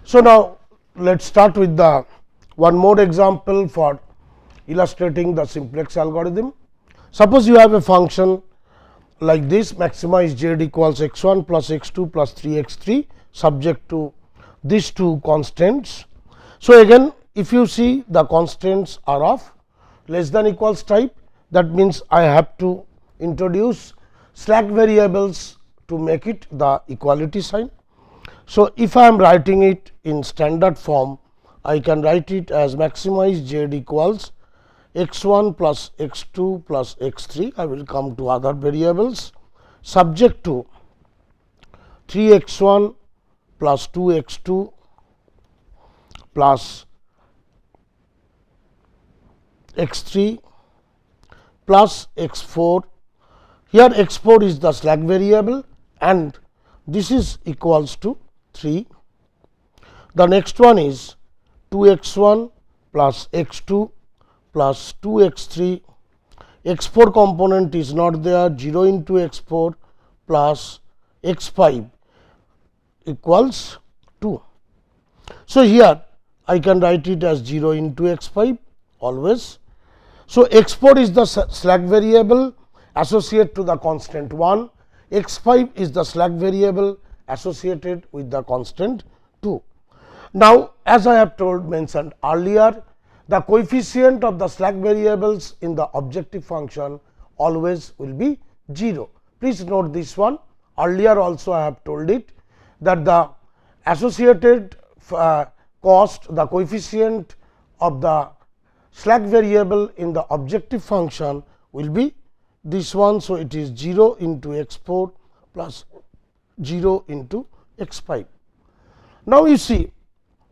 So, now let us start with the one more example for illustrating the simplex algorithm. Suppose you have a function like this, maximize z equals x 1 plus x 2 plus 3 x 3 subject to these two constants. So, again if you see the constants are of less than equals type, that means I have to introduce slack variables to make it the equality sign. So, if I am writing it in standard form, I can write it as maximize z equals x 1 plus x 2 plus x 3. I will come to other variables subject to 3 x 1 plus 2 x 2 plus x 3 plus x 4. Here x 4 is the slack variable and this is equals to 3. The next one is 2 x 1 plus x 2 plus 2 x 3, x 4 component is not there, 0 into x 4 plus x 5 equals 2. So, here I can write it as 0 into x 5 always. So, x 4 is the slack variable associated to the constant 1, x 5 is the slack variable associated with the constant 2. Now, as I have mentioned earlier, the coefficient of the slack variables in the objective function always will be 0. Please note this one. Earlier also I have told it that the associated cost, the coefficient of the slack variable in the objective function will be this one. So, it is 0 into x 4 plus 0 into x 5. Now, you see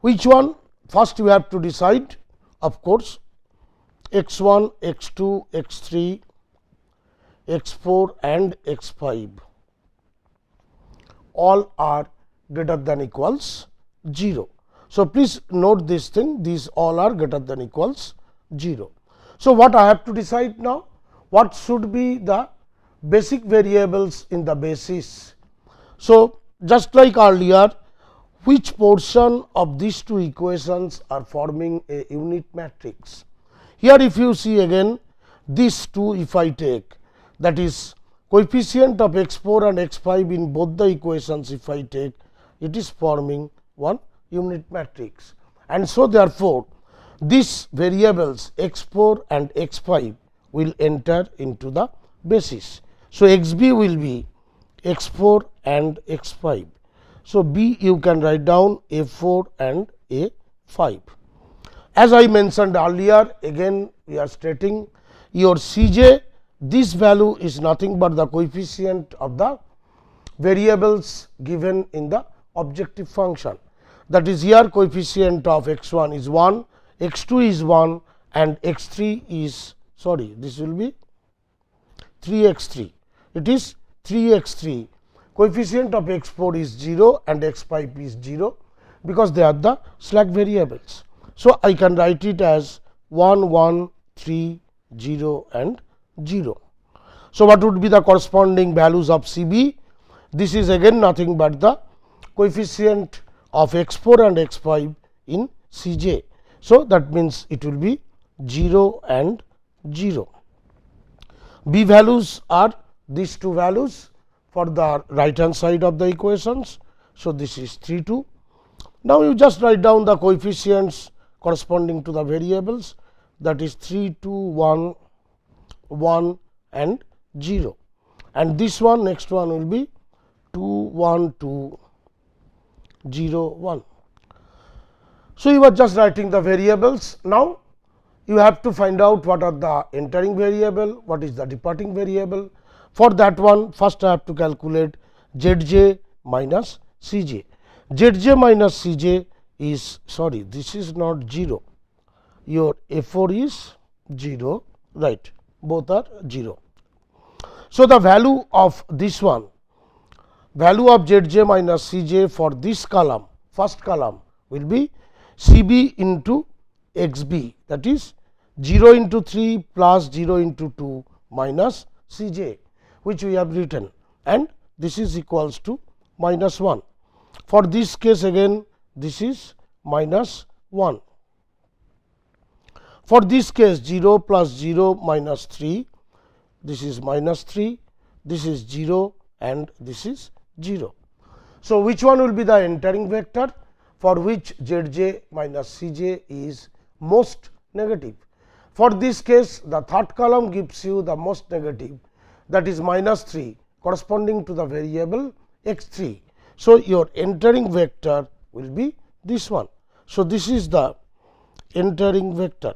which one first you have to decide. Of course, x 1, x 2, x 3, x 4 and x 5 all are greater than equals 0. So, please note this thing, these all are greater than equals 0. So, what I have to decide now? What should be the basic variables in the basis? So, just like earlier, which portion of these two equations are forming a unit matrix? Here if you see again these two, if I take, that is coefficient of x 4 and x 5 in both the equations, if I take, it is forming one unit matrix. And so, therefore, these variables x 4 and x 5 will enter into the basis. So, x b will be x 4 and x 5. So, b you can write down a 4 and a 5. As I mentioned earlier, again we are stating your C j, this value is nothing but the coefficient of the variables given in the objective function. That is, here coefficient of x 1 is 1, x 2 is 1 and x 3 is, sorry, this will be 3 x 3. It is 3 x 3. Coefficient of x 4 is 0 and x 5 is 0, because they are the slack variables. So, I can write it as 1 1 3 0 and 0. So, what would be the corresponding values of C b? This is again nothing but the coefficient of x 4 and x 5 in C j. So, that means it will be 0 and 0. B values are these two values for the right hand side of the equations. So, this is 3 2. Now, you just write down the coefficients corresponding to the variables, that is 3 2 1 1 and 0, and this one next one will be 2 1 2 0 1. So, you are just writing the variables. Now, you have to find out what are the entering variable, what is the departing variable. For that one, first I have to calculate z j minus C j. Z j minus C j is, sorry, this is not 0, your A 4 is 0, right, both are 0. So, the value of this one, value of z j minus C j for this column, first column will be C b into x b, that is 0 into 3 plus 0 into 2 minus C j, which we have written, and this is equals to minus 1. For this case again this is minus 1. For this case 0 plus 0 minus 3, this is minus 3, this is 0 and this is 0. So, which one will be the entering vector for which Zj minus Cj is most negative? For this case, the third column gives you the most negative, that is minus 3 corresponding to the variable x 3. So, your entering vector will be this one. So, this is the entering vector,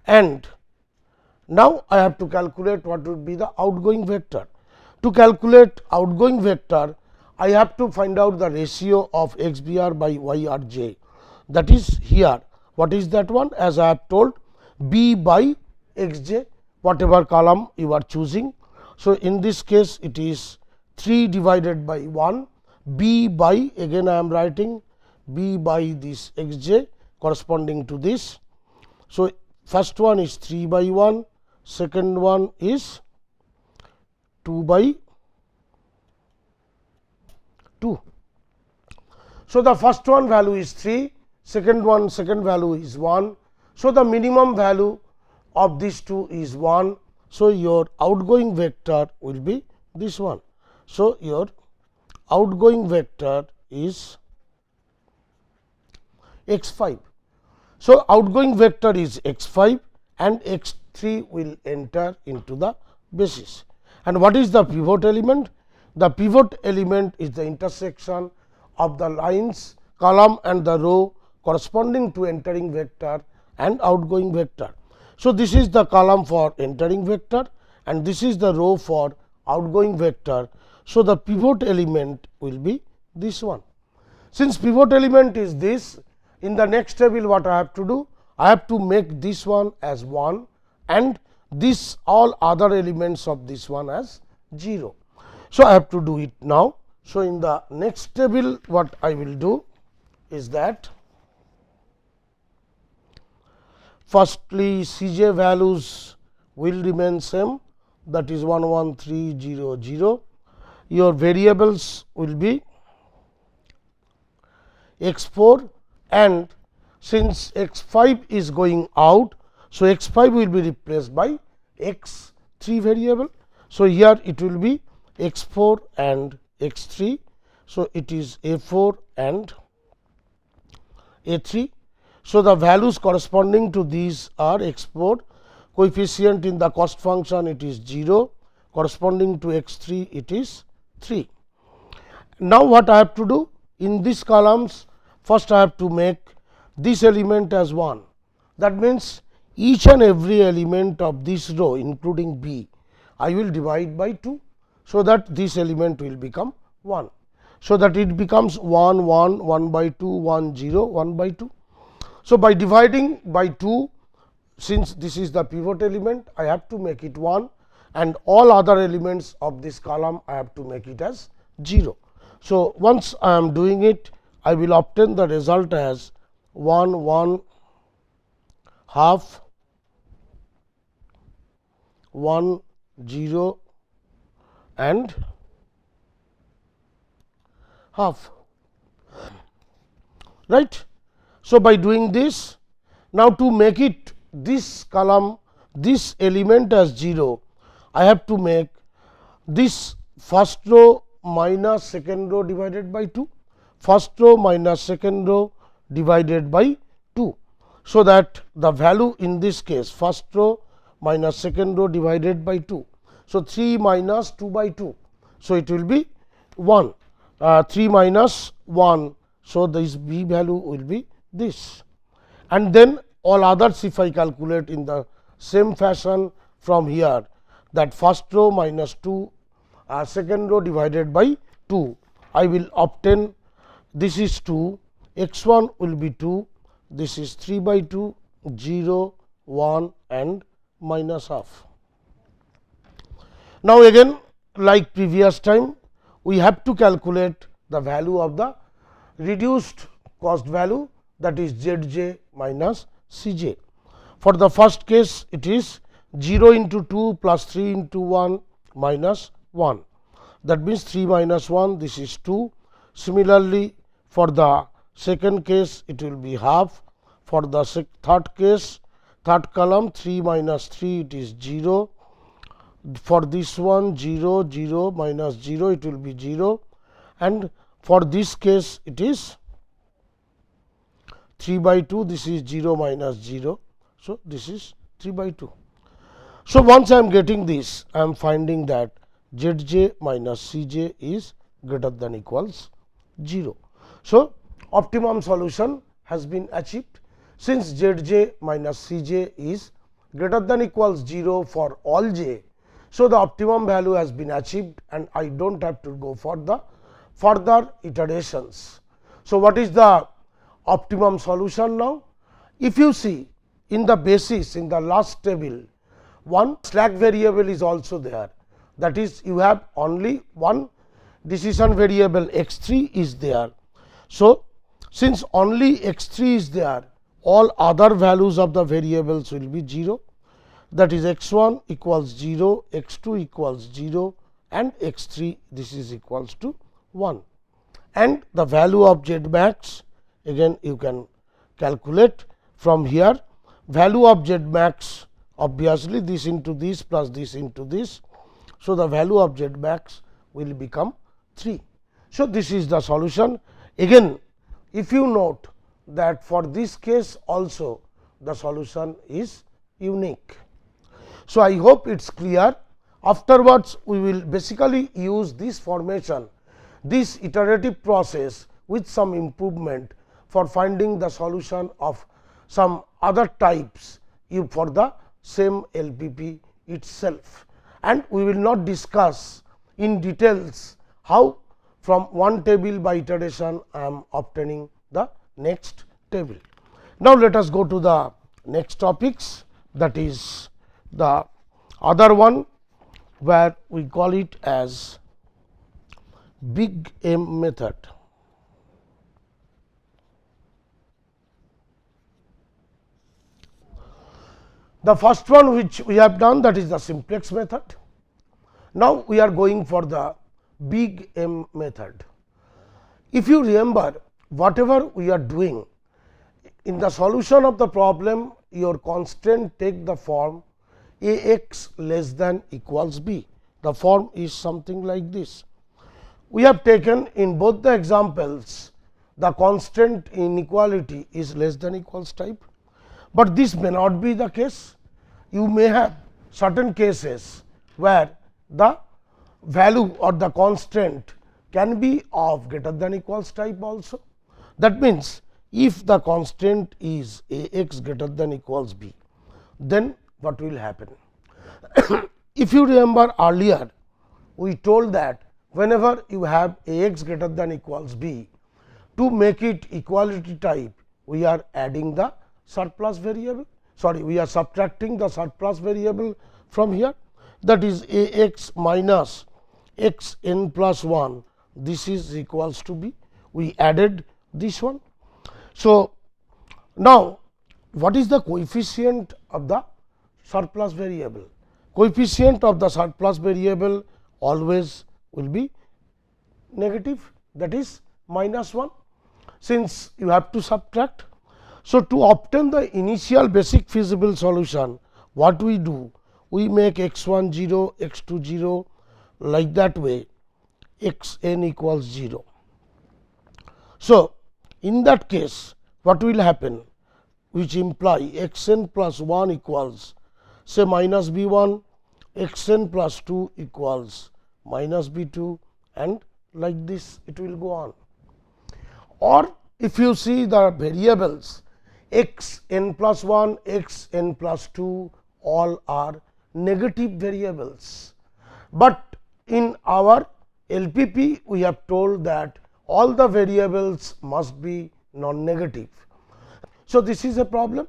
and now I have to calculate what would be the outgoing vector. To calculate outgoing vector, I have to find out the ratio of x br by y r j, that is here. What is that one? As I have told, b by x j, whatever column you are choosing. So, in this case it is 3 divided by 1, b by, again I am writing b by this x j corresponding to this. So, first one is 3 by 1, second one is 2 by 2. So, the first one value is 3, second value is 1. So, the minimum value of these two is 1. So, your outgoing vector will be this one. So, your outgoing vector is x 5. So, outgoing vector is x 5 and x 3 will enter into the basis. And what is the pivot element? The pivot element is the intersection of the lines, column and the row corresponding to entering vector and outgoing vector. So, this is the column for entering vector and this is the row for outgoing vector. So, the pivot element will be this one. Since pivot element is this, in the next table what I have to do? I have to make this one as 1 and this all other elements of this one as 0. So, I have to do it now. So, in the next table what I will do is that firstly Cj values will remain same, that is 1 1 3 0 0. Your variables will be x 4 and since x 5 is going out. So, x 5 will be replaced by x 3 variable. So, here it will be x 4 and x 3. So, it is a 4 and a 3. So, the values corresponding to these are x 4, coefficient in the cost function it is 0, corresponding to x 3 it is 3. Now, what I have to do? In these columns, first I have to make this element as 1. That means, each and every element of this row including b, I will divide by 2. So, that this element will become 1. So, that it becomes 1 1 1 by 2 1 0 1 by 2. So, by dividing by 2, since this is the pivot element, I have to make it 1 and all other elements of this column I have to make it as 0. So, once I am doing it, I will obtain the result as 1 1 half 1 0 and half, right. So, by doing this, now to make it this column, this element as 0, I have to make this first row minus second row divided by 2, first row minus second row divided by 2. So, that the value in this case first row minus second row divided by 2. So, 3 minus 2 by 2. So, it will be 1, 3 minus 1. So, this b value will be this, and then all others if I calculate in the same fashion from here, that first row minus 2, second row divided by 2, I will obtain this is 2, x 1 will be 2, this is 3 by 2, 0, 1 and minus half. Now, again like previous time, we have to calculate the value of the reduced cost value, that is Zj minus Cj. For the first case, it is 0 into 2 plus 3 into 1 minus 1. That means 3 minus 1, this is 2. Similarly, for the second case it will be half. For the third case, third column 3 minus 3 it is 0. For this one 0, 0 minus 0 it will be 0, and for this case it is 3 by 2, this is 0 minus 0. So, this is 3 by 2. So, once I am getting this, I am finding that Zj minus Cj is greater than equals 0. So, optimum solution has been achieved. Since Zj minus Cj is greater than equals 0 for all j, so the optimum value has been achieved and I do not have to go for the further iterations. So, what is the optimum solution now? If you see in the basis in the last table, one slack variable is also there, that is you have only one decision variable x 3 is there. So, since only x 3 is there, all other values of the variables will be 0, that is x 1 equals 0, x 2 equals 0 and x 3 this is equals to 1, and the value of z max again you can calculate from here. Value of z max, obviously this into this plus this into this. So, the value of z max will become 3. So, this is the solution. Again, if you note that for this case also the solution is unique. So, I hope it is clear. Afterwards, we will basically use this formation, this iterative process with some improvement for finding the solution of some other types for the same LPP itself, and we will not discuss in details how from one table by iteration I am obtaining the next table. Now, let us go to the next topics, that is the other one where we call it as big M method. The first one which we have done, that is the simplex method. Now, we are going for the big M method. If you remember, whatever we are doing in the solution of the problem, your constraint take the form a x less than equals b. The form is something like this. We have taken in both the examples the constant inequality is less than equals type, but this may not be the case. You may have certain cases where the value or the constant can be of greater than equals type also. That means, if the constant is a x greater than equals b, then what will happen? If you remember earlier, we told that whenever you have a x greater than equals b, to make it equality type, we are adding the surplus variable, sorry, we are subtracting the surplus variable from here, that is a x minus x n plus 1, this is equals to b. We added this one. So, now what is the coefficient of the surplus variable? Coefficient of the surplus variable always will be negative, that is minus 1, since you have to subtract. So, to obtain the initial basic feasible solution, what we do? We make x 1 0, x 2 0, like that way, x n equals 0. So, in that case, what will happen? Which imply x n plus 1 equals say minus b 1, x n plus 2 equals minus b 2, and like this it will go on. Or if you see the variables x n plus 1, x n plus 2, all are negative variables, but in our LPP we have told that all the variables must be non-negative. So, this is a problem,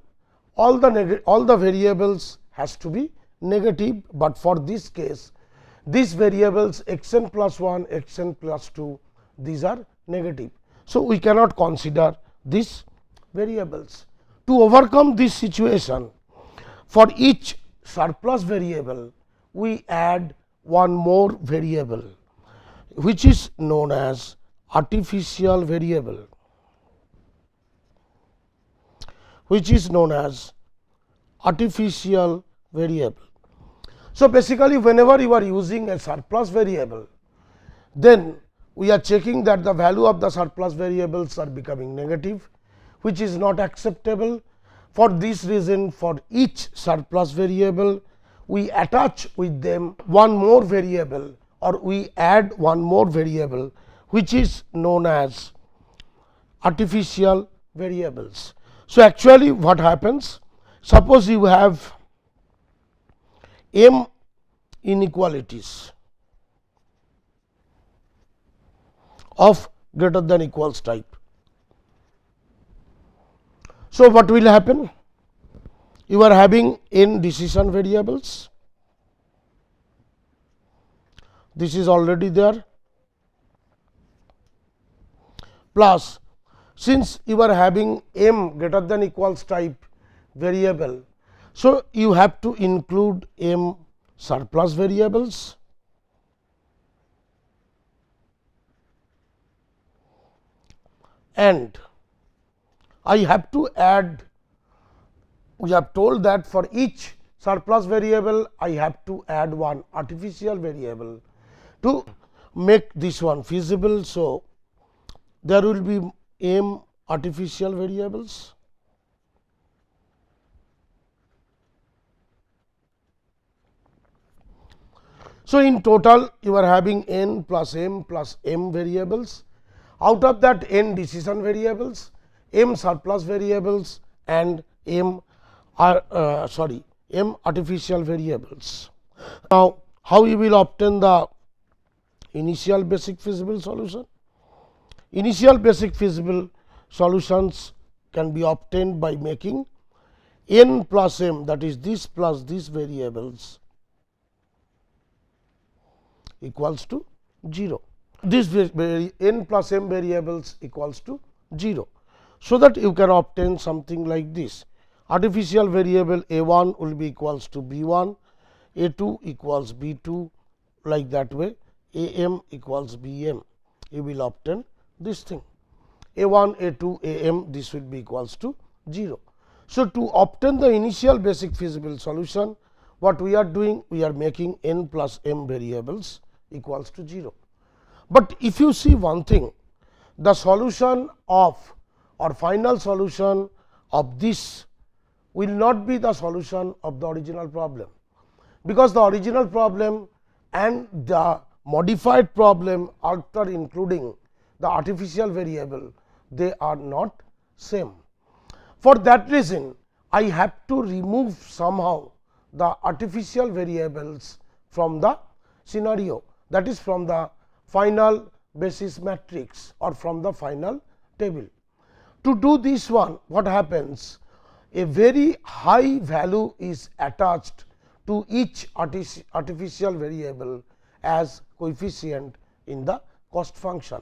all the variables has to be negative, but for this case these variables x n plus 1, x n plus 2, these are negative. So, we cannot consider these variables. To overcome this situation, for each surplus variable we add one more variable, which is known as artificial variable. which is known as artificial variable. So, basically whenever you are using a surplus variable, then we are checking that the value of the surplus variables are becoming negative, which is not acceptable. For this reason, for each surplus variable, we attach with them one more variable, or we add one more variable, which is known as artificial variables. So, actually what happens, suppose you have m inequalities of greater than equals type. So, what will happen? You are having n decision variables, this is already there, plus since you are having m greater than equals type variable. So, you have to include m surplus variables, and I have to add, we have told that for each surplus variable I have to add one artificial variable to make this one feasible. So, there will be m artificial variables, so in total you are having n plus m variables. Out of that n decision variables, m surplus variables and m artificial variables. Now, how you will obtain the initial basic feasible solution? Initial basic feasible solutions can be obtained by making n plus m, that is this plus these variables, equals to 0. This n plus m variables equals to 0. So, that you can obtain something like this. Artificial variable a 1 will be equals to b 1, a 2 equals b 2, like that way a m equals b m. You will obtain this thing a 1, a 2, a m, this will be equals to 0. So, to obtain the initial basic feasible solution, what we are doing? We are making n plus m variables equals to 0. But if you see one thing, the solution of or final solution of this will not be the solution of the original problem, because the original problem and the modified problem after including the artificial variable, they are not same. For that reason, I have to remove somehow the artificial variables from the scenario, that is from the final basis matrix or from the final table. To do this one, what happens? A very high value is attached to each artificial variable as coefficient in the cost function.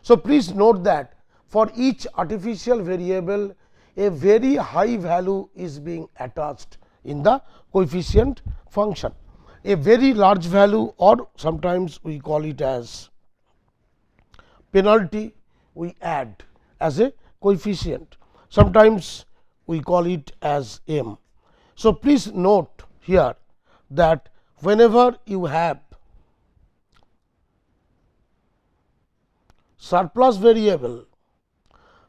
So, please note that for each artificial variable, a very high value is being attached in the coefficient function. A very large value, or sometimes we call it as penalty, we add as a coefficient. Sometimes we call it as m. So, please note here that whenever you have surplus variable,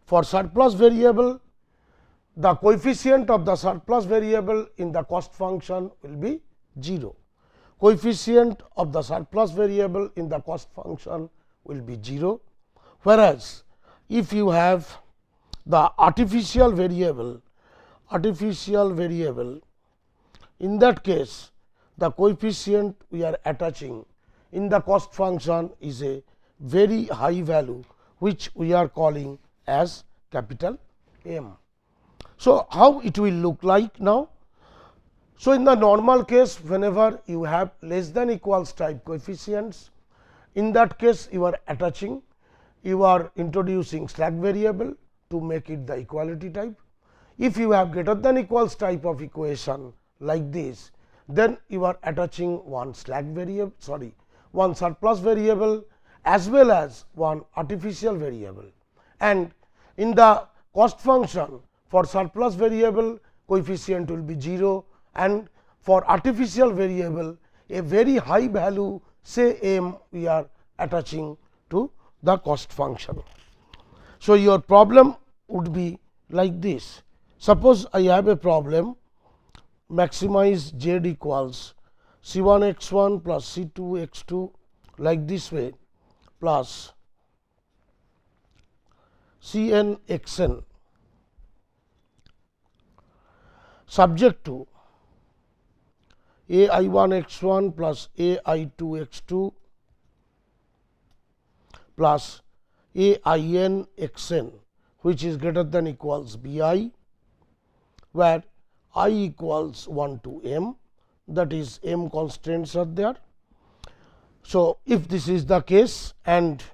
for surplus variable, the coefficient of the surplus variable in the cost function will be 0. Coefficient of the surplus variable in the cost function will be 0, whereas if you have the artificial variable, in that case the coefficient we are attaching in the cost function is a very high value, which we are calling as capital M. So, how it will look like now? So, in the normal case, whenever you have less than equals type coefficients, in that case you are attaching, you are introducing slack variable to make it the equality type. If you have greater than equals type of equation like this, then you are attaching one slack variable, one surplus variable as well as one artificial variable. And in the cost function, For surplus variable, coefficient will be 0, and for artificial variable, a very high value, say m, we are attaching to the cost function. So, your problem would be like this. Suppose I have a problem, maximize z equals c1 x1 plus c2 x2 like this way, plus cn xn subject to ai1 x1 plus ai2 x2 plus ain xn, which is greater than equals bi, where I equals 1 to m, that is m constants are there. So, if this is the case and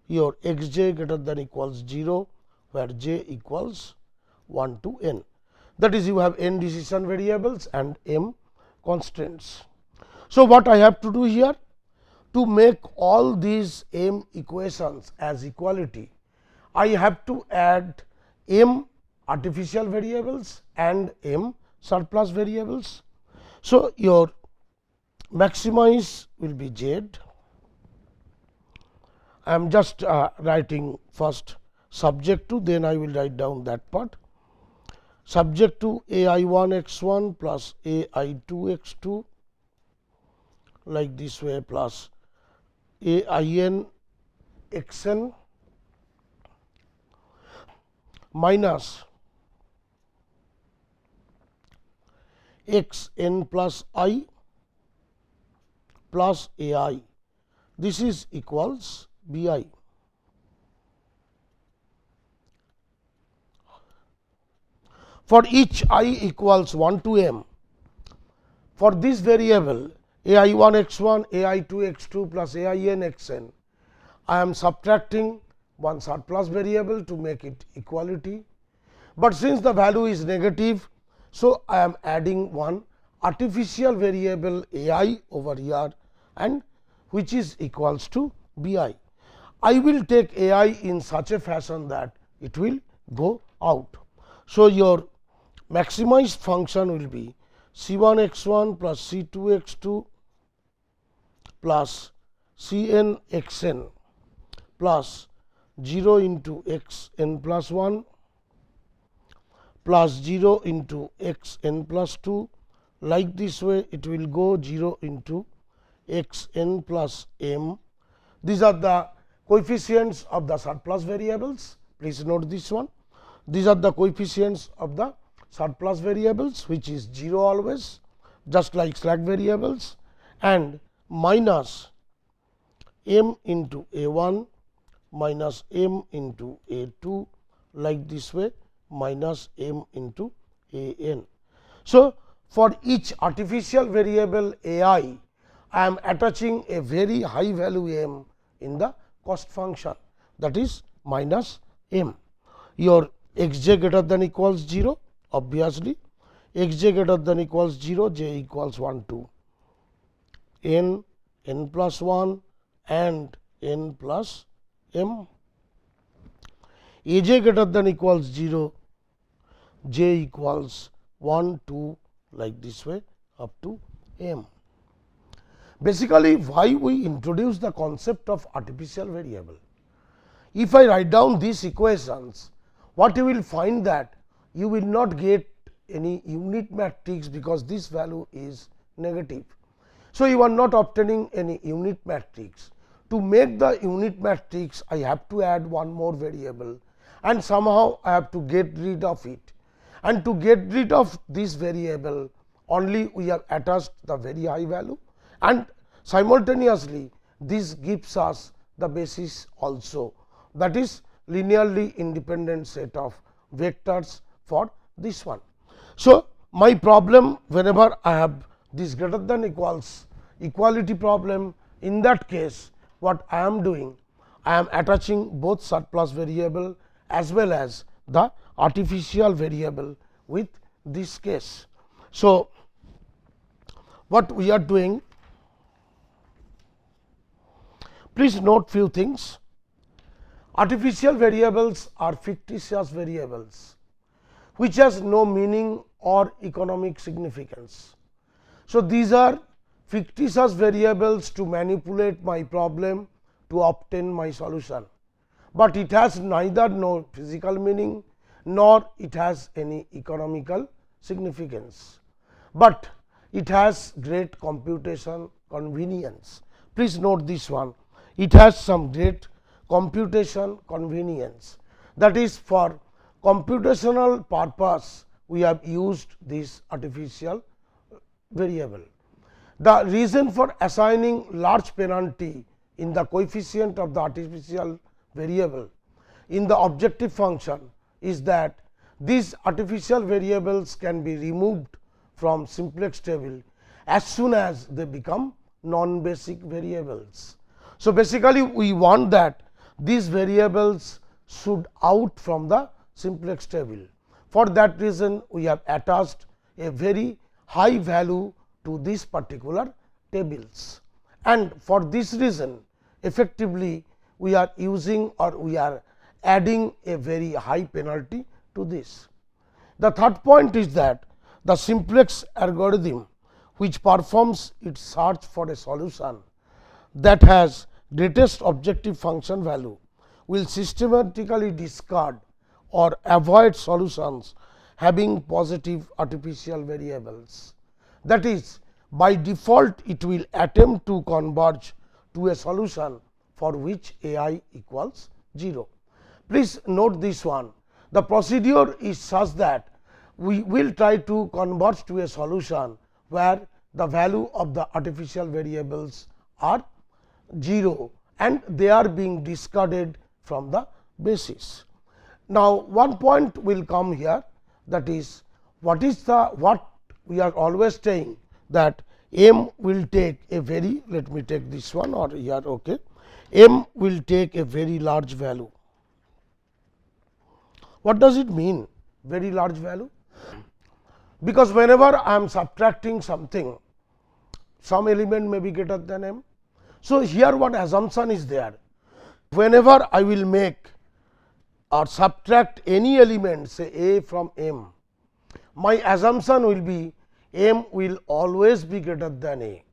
your x j greater than equals 0, where j equals 1 to n, that is you have n decision variables and m constants. So, what I have to do here? To make all these m equations as equality, I have to add m artificial variables and m surplus variables. So, your maximize will be z. I am just writing first subject to, then I will write down that part. Subject to ai1 x1 plus ai2 x2 like this way, plus ain xn minus x n plus I plus ai. This is equals bi. For each I equals 1 to m, for this variable ai1 x1, ai2 x2 plus ain xn, I am subtracting one surplus variable to make it equality, but since the value is negative, so I am adding one artificial variable ai over here, and which is equals to bi. I will take ai in such a fashion that it will go out. So, your maximized function will be c1 x1 plus c2 x2 plus cn xn plus 0 into x n plus 1 plus 0 into x n plus 2, like this way it will go 0 into x n plus m. These are the coefficients of the surplus variables. Please note this one. These are the coefficients of the surplus variables, which is 0 always, just like slack variables, and minus m into a1 minus m into a2, like this way, minus m into a n. So, for each artificial variable ai, I am attaching a very high value m in the cost function, that is minus m. Your x j greater than equals 0, obviously x j greater than equals 0, j equals 1 to n, n plus 1 and n plus m. A j greater than equals 0, j equals 1 to, like this way, up to m. Basically, why we introduce the concept of artificial variable? If I write down these equations, what you will find that you will not get any unit matrix, because this value is negative. So, you are not obtaining any unit matrix. To make the unit matrix, I have to add one more variable, and somehow I have to get rid of it. And to get rid of this variable, only we have attached the very high value, and simultaneously this gives us the basis also, that is linearly independent set of vectors for this one. So, my problem, whenever I have this greater than equals equality problem, in that case what I am doing, I am attaching both surplus variable as well as the artificial variable with this case. So, what we are doing, please note few things. Artificial variables are fictitious variables. which has no meaning or economic significance. So, these are fictitious variables to manipulate my problem to obtain my solution, but it has neither no physical meaning nor it has any economical significance, but it has great computation convenience. Please note this one, it has some great computation convenience, that is, for computational purpose we have used this artificial variable. The reason for assigning large penalty in the coefficient of the artificial variable in the objective function is that these artificial variables can be removed from simplex table as soon as they become non-basic variables. So, basically we want that these variables should out from the simplex table. For that reason, we have attached a very high value to these particular tables, and for this reason effectively we are using or we are adding a very high penalty to this. The third point is that the simplex algorithm, which performs its search for a solution that has greatest objective function value, will systematically discard or avoid solutions having positive artificial variables. That is, by default it will attempt to converge to a solution for which ai equals 0. Please note this one, the procedure is such that we will try to converge to a solution where the value of the artificial variables are 0 and they are being discarded from the basis. Now, one point will come here, that is what we are always saying that m will take a very, let me take this one or here, okay, m will take a very large value. What does it mean, very large value? Because whenever I am subtracting something, some element may be greater than m. So, here what assumption is there, whenever I will make or subtract any element, say a from m, my assumption will be m will always be greater than a.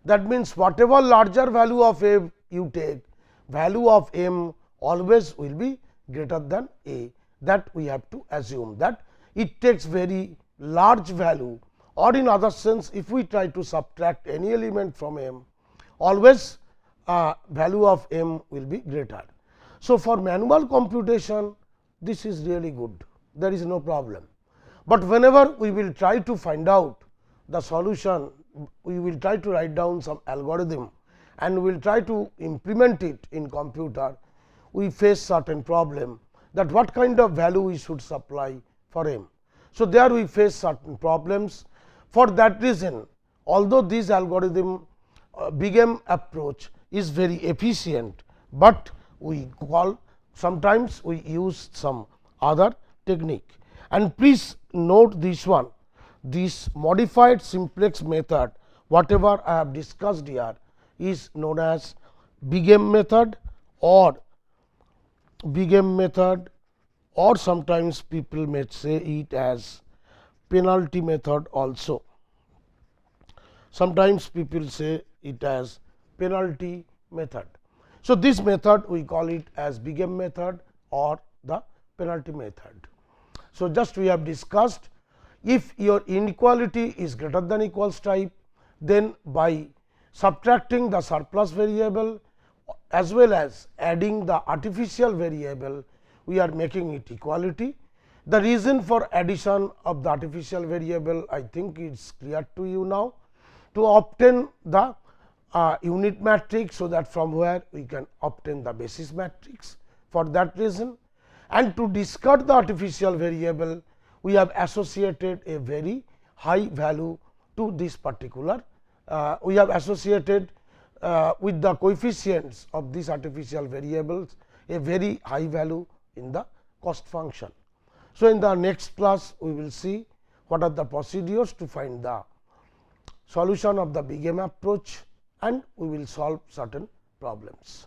That means, whatever larger value of a you take, value of m always will be greater than a, that we have to assume that it takes very large value, or in other sense if we try to subtract any element from m, always value of m will be greater. So, for manual computation this is really good, there is no problem, but whenever we will try to find out the solution, we will try to write down some algorithm and we will try to implement it in computer, we face certain problem that what kind of value we should supply for m. So, there we face certain problems. For that reason, although this algorithm big M approach is very efficient, but we call sometimes we use some other technique. And please note this one, this modified simplex method, whatever I have discussed here is known as big M method or sometimes people may say it as penalty method also. Sometimes people say it as penalty method. So, this method we call it as big M method or the penalty method. So, just we have discussed, if your inequality is greater than equals type, then by subtracting the surplus variable as well as adding the artificial variable, we are making it equality. The reason for addition of the artificial variable, I think it is clear to you now, to obtain the unit matrix, so that from where we can obtain the basis matrix for that reason. And to discard the artificial variable, we have associated a very high value to this particular, we have associated with the coefficients of these artificial variables a very high value in the cost function. So, in the next class we will see what are the procedures to find the solution of the big M approach, and we will solve certain problems.